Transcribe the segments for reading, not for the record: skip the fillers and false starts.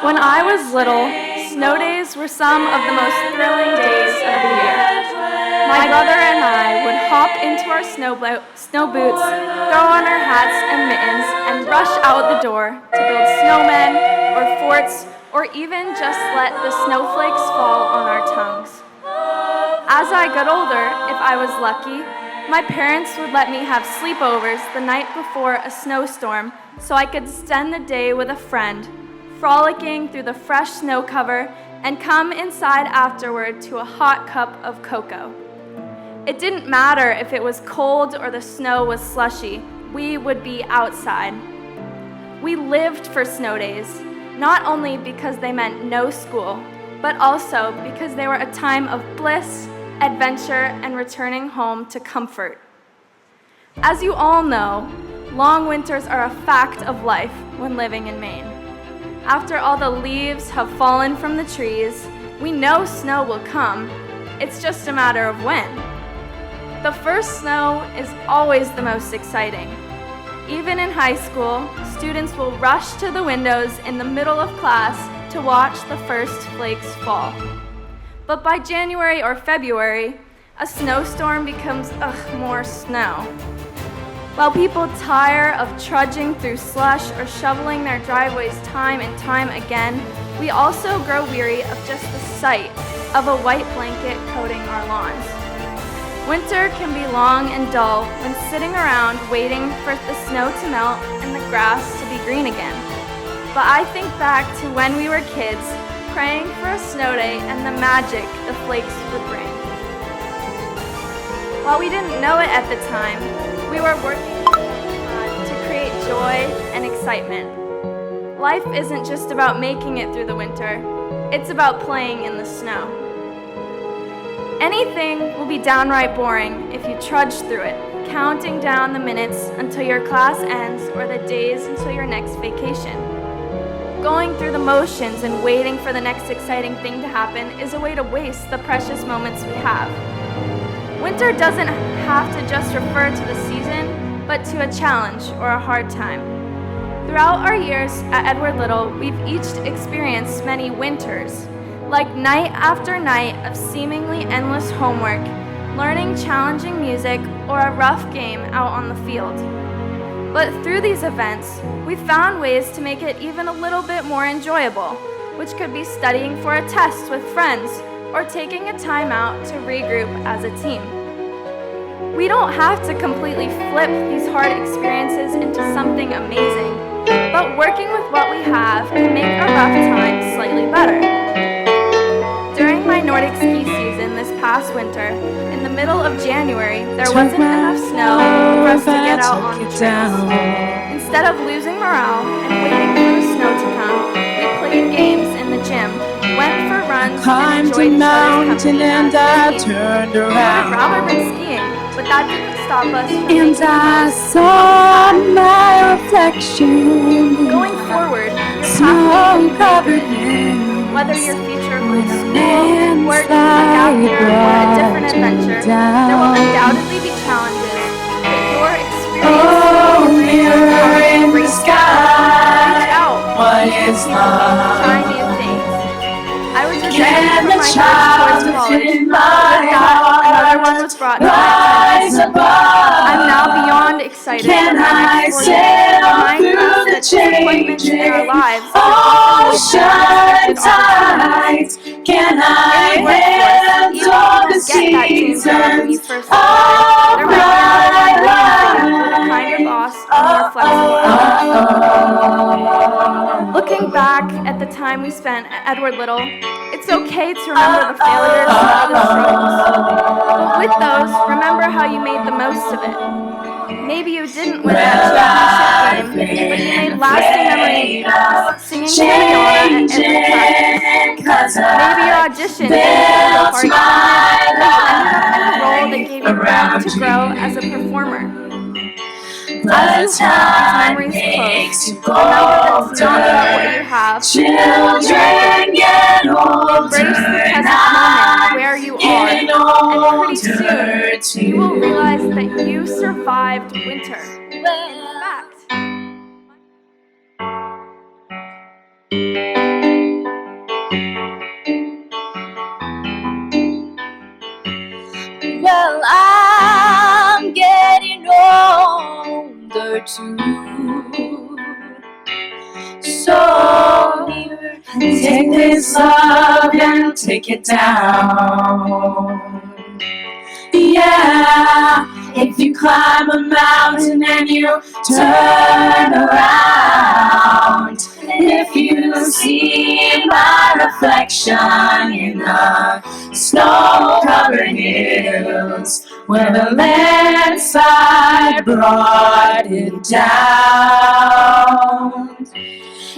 When I was little, snow days were some of the most thrilling days of the year. My brother and I would hop into our snow boots, throw on our hats and mittens, and rush out the door to build snowmen or forts, or even just let the snowflakes fall on our tongues. As I got older, if I was lucky, my parents would let me have sleepovers the night before a snowstorm so I could spend the day with a friend, frolicking through the fresh snow cover and come inside afterward to a hot cup of cocoa. It didn't matter if it was cold or the snow was slushy, we would be outside. We lived for snow days, not only because they meant no school, but also because they were a time of bliss, adventure, and returning home to comfort. As you all know, long winters are a fact of life when living in Maine. After all the leaves have fallen from the trees, we know snow will come. It's just a matter of when. The first snow is always the most exciting. Even in high school, students will rush to the windows in the middle of class to watch the first flakes fall. But by January or February, a snowstorm becomes more snow. While people tire of trudging through slush or shoveling their driveways time and time again, we also grow weary of just the sight of a white blanket coating our lawns. Winter can be long and dull when sitting around waiting for the snow to melt and the grass to be green again. But I think back to when we were kids, praying for a snow day and the magic the flakes would bring. While we didn't know it at the time, we were working to create joy and excitement. Life isn't just about making it through the winter, it's about playing in the snow. Anything will be downright boring if you trudge through it, counting down the minutes until your class ends or the days until your next vacation. Going through the motions and waiting for the next exciting thing to happen is a way to waste the precious moments we have. Winter doesn't have to just refer to the season, but to a challenge or a hard time. Throughout our years at Edward Little, we've each experienced many winters, like night after night of seemingly endless homework, learning challenging music, or a rough game out on the field. But through these events, we've found ways to make it even a little bit more enjoyable, which could be studying for a test with friends or taking a time out to regroup as a team. We don't have to completely flip these hard experiences into something amazing, but working with what we have can make a rough time slightly better. During my Nordic ski season this past winter, in the middle of January, there wasn't enough snow for us to get out on the trails. Instead of losing morale and waiting for the snow to come, we played games in the gym, went for runs, and enjoyed each other's company and I turned We would around, have rather been skiing, but that didn't stop us from and making the I most saw my reflection, Going forward, your snow pathway covered can be hills. whether your future When holds a school, man's work, a life gap year, or a different brought you adventure, there will down. undoubtedly be challenges, but your experience Oh, will mirror in the reach sky, out, what meet is people, try love? new things. I was Can rejected the from my first child choice college, within but my with that, another one was brought to my rise attention. above? I'm now beyond excited Can for my I next 4 years, sail remind through us the that disappointments in our changing lives are often ocean unexpected opportunities. tides? Can I In the workforce, even if you handle the don't get that dream job when you seasons first of apply, there might be another one waiting for you with a my kinder life? boss and more flexible hours. Looking back at the time we spent at Edward Little, it's okay to remember the failures and the struggles. But with those, remember how you made the most of it. Maybe you didn't win that championship game, but you made lasting memories singing Canadiana at every practice. Maybe your audition didn't get you the part you wanted, but you ended up in a role that gave you room to grow as a performer. As you hold these memories close, remember that it's not about what you have, Children get older, embrace the present and moment where you are, getting and pretty older soon you will realize that you survived winter. In fact, or two. So here, take this love and take it down. Yeah, if you climb a mountain and you turn around, if you see my reflection in the snow-covered hills where the landslide brought it down,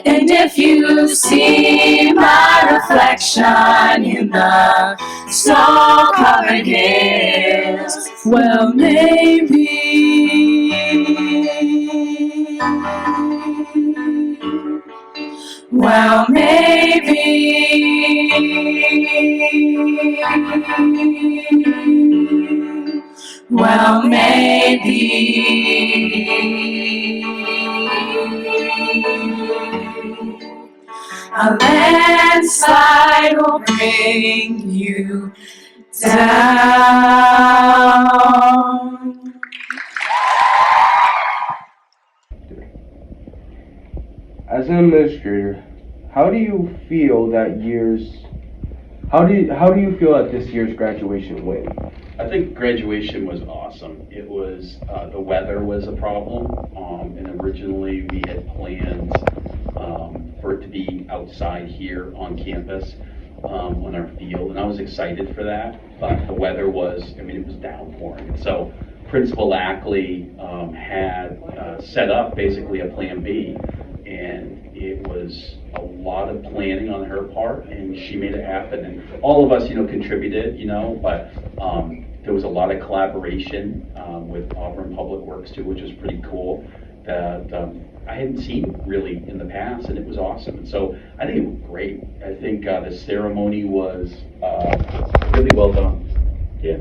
and if you see my reflection in the snow-covered hills, well, maybe a landslide will bring you down. As an administrator, how do you feel that this year's graduation went? I think graduation was awesome. It was, the weather was a problem, and originally we had planned for it to be outside here on campus, on our field, and I was excited for that, but the weather was, it was downpouring. So Principal Ackley had set up basically a plan B, and it was a lot of planning on her part, and she made it happen. And all of us, contributed, but there was a lot of collaboration with Auburn Public Works too, which was pretty cool, that I hadn't seen really in the past, and it was awesome. And so I think it was great. I think the ceremony was really well done. Yeah.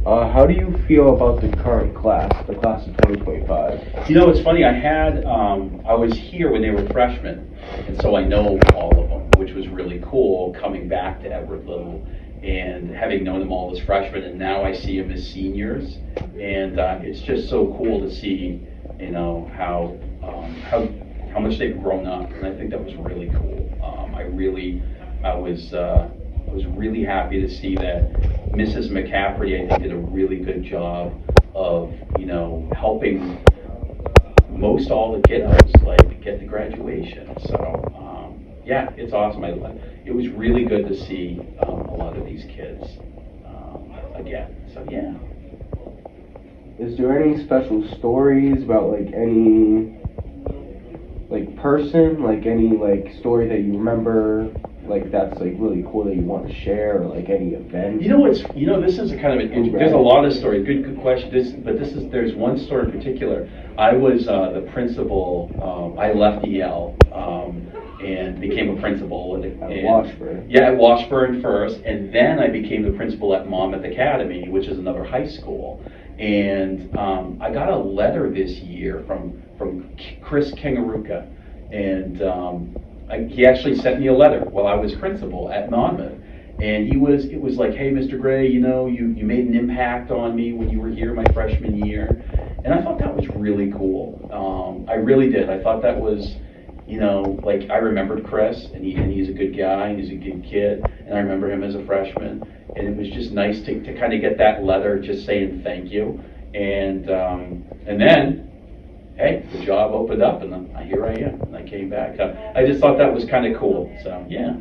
How do you feel about the current class, the class of 2025? It's funny, I was here when they were freshmen, and so I know all of them, which was really cool, coming back to Edward Little and having known them all as freshmen, and now I see them as seniors, and it's just so cool to see, how much they've grown up, and I think that was really cool. I was really happy to see that Mrs. McCaffrey, I think, did a really good job of, helping most all the kiddos, get to graduation. So, yeah, it's awesome. It was really good to see a lot of these kids again. So, yeah. Is there any special stories about, any, person, any, story that you remember, that's really cool that you want to share, or any event? This is a kind of there's a lot of stories. Good question. There's one story in particular. I was the principal. I left EL and became a principal at Washburn. Yeah, at Washburn first, and then I became the principal at Monmouth Academy, which is another high school. And I got a letter this year from Chris Kangaruka, and he actually sent me a letter while I was principal at Monmouth, and it was like, hey, Mr. Gray, you made an impact on me when you were here my freshman year, and I thought that was really cool. I really did. I thought that was, I remembered Chris, and he's a good guy, and he's a good kid, and I remember him as a freshman, and it was just nice to kind of get that letter just saying thank you, and then, hey, the job opened up, and then here I am, and I came back. I just thought that was kind of cool, so yeah.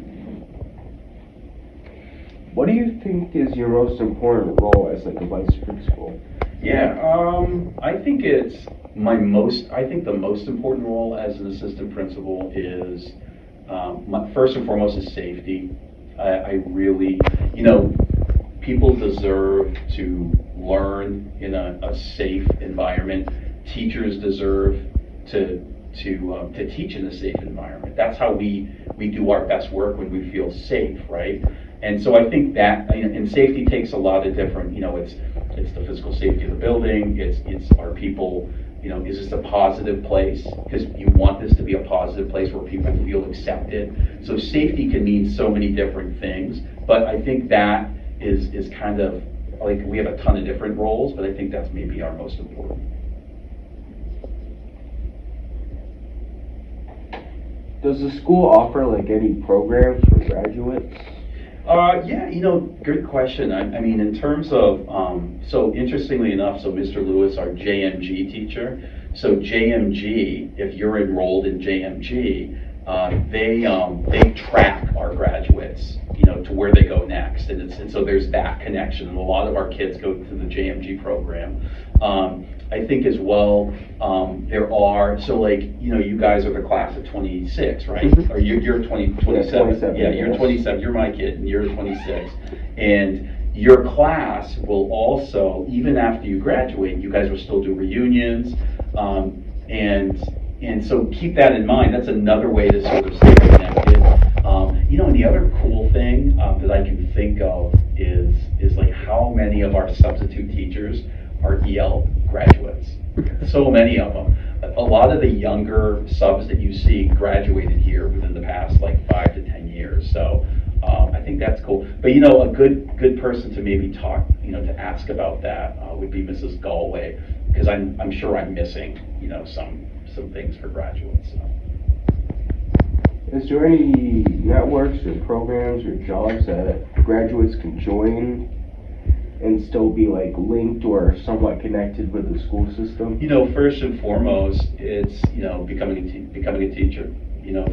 What do you think is your most important role as a vice principal? Yeah, I think the most important role as an assistant principal is, first and foremost, is safety. I really, people deserve to learn in a safe environment. Teachers deserve to teach in a safe environment. That's how we do our best work, when we feel safe, right? And so I think that, and safety takes a lot of different, it's the physical safety of the building, it's our people, is this a positive place? Because you want this to be a positive place where people feel accepted. So safety can mean so many different things, but I think that is kind of, we have a ton of different roles, but I think that's maybe our most important. Does the school offer like any programs for graduates? Yeah, good question. I mean, in terms of, so interestingly enough, so Mr. Lewis, our JMG teacher, so JMG, if you're enrolled in JMG, they track our graduates, to where they go next, and so there's that connection. And a lot of our kids go to the JMG program. I think as well, there are, so like, you guys are the class of 26, right? Mhm. Or you're 27. Yeah, 27, Yeah, you're yes. 27. You're my kid, and you're 26. And your class will also, even after you graduate, you guys will still do reunions. And so keep that in mind. That's another way to sort of stay connected. And the other cool thing that I can think of is like how many of our substitute teachers are EL graduates. So many of them. A lot of the younger subs that you see graduated here within the past like 5 to 10 years. So I think that's cool. But a good person to maybe talk, to ask about that would be Mrs. Galway, because I'm sure I'm missing, some things for graduates. So. Is there any networks or programs or jobs that graduates can join and still be like linked or somewhat connected with the school system? First and foremost, it's becoming a teacher.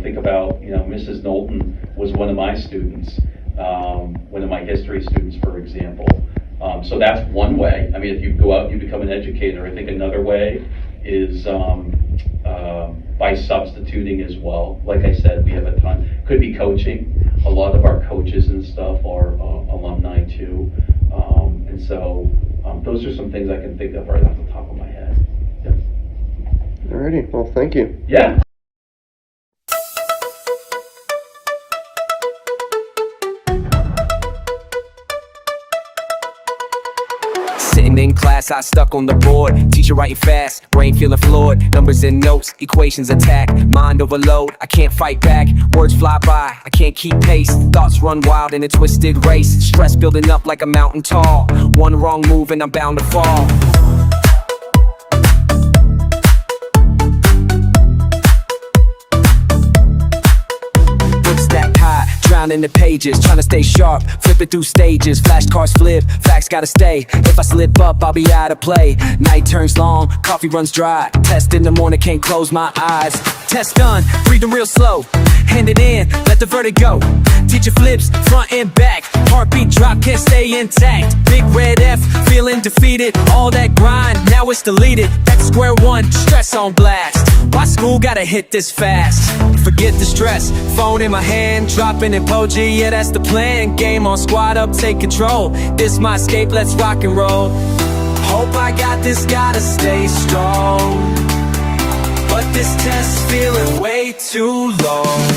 Think about Mrs. Knowlton was one of my students, one of my history students, for example. So that's one way. I mean, if you go out and you become an educator, I think another way is by substituting as well. Like I said, we have a ton. Could be coaching. A lot of our coaches and stuff are alumni too. And so those are some things I can think of right off the top of my head. Yeah. Alrighty, well, thank you. Yeah. Sitting in class, I stuck on the board. Teacher writing fast, brain feeling floored. Numbers and notes, equations attack. Mind overload, I can't fight back. Words fly by, I can't keep pace. Thoughts run wild in a twisted race. Stress building up like a mountain tall. One wrong move and I'm bound to fall. Stacked high, drowning the pages, trying to stay sharp, flipping through stages, flashcards flip, facts gotta stay. If I slip up, I'll be out of play. Night turns long, coffee runs dry. Test in the morning, can't close my eyes. Test done, breathing real slow. Hand it in, let the verdict go. Teacher flips, front and back. Heartbeat drop, can't stay intact. Big red F, feeling defeated. All that grind, now it's deleted. Back to square one, stress on blast. Why school gotta hit this fast? Forget the stress, phone in my hand, dropping emoji, yeah that's the plan. Game on, squad up, take control. This my escape, let's rock and roll. Hope I got this, gotta stay strong. But this test's feeling way too long.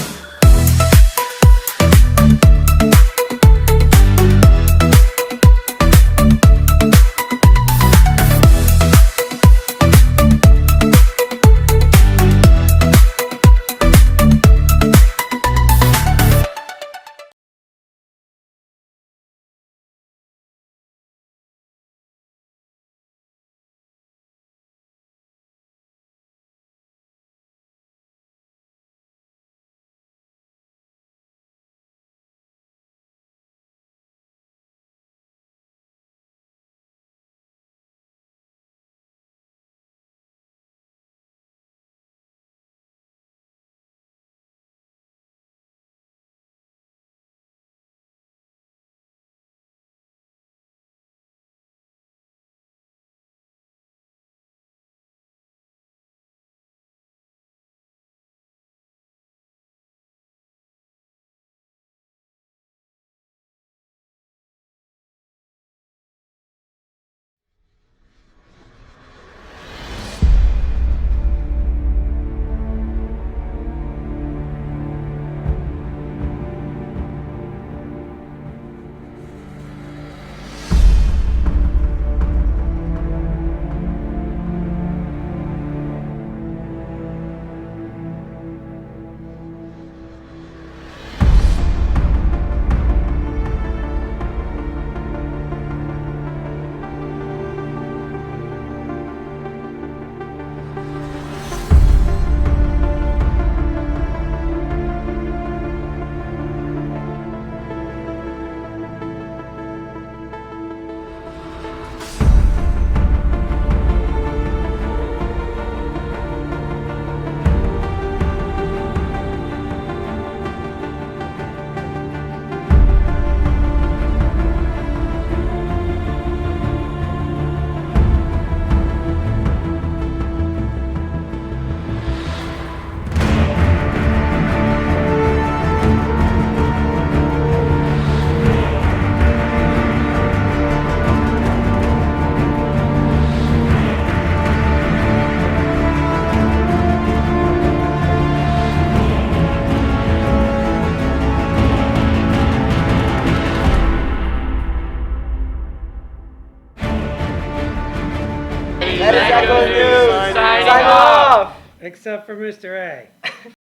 That is Echo News. Signing off. Except for Mr. A.